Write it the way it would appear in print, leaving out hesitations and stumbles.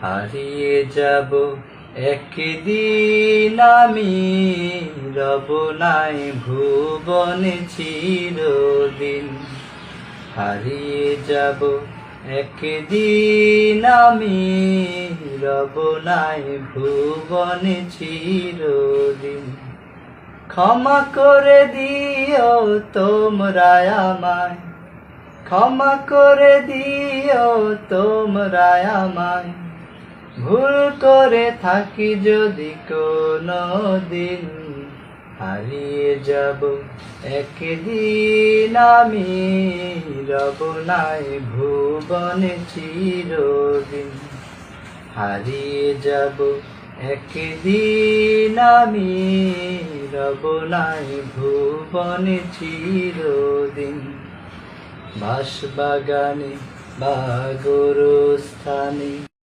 হারিয়ে যাব একদিন আমি, রব নাই ভুবনে চিরদিন। হারিয়ে যাব একদিন আমি, রব নাই ভুবনে চিরদিন। ক্ষমা করে দিও তোমরা আমায়, ক্ষমা করে দিও তোমরা আমায়, ভুল করে থাকি যদি কোনো দিন। হারিয়ে যাব একদিন আমি, রব নাই ভুবনে চিরদিন। হারিয়ে যাব একদিন আমি, রব নাই ভুবনে চিরদিন। বাঁশবাগানে বা গোরস্থানে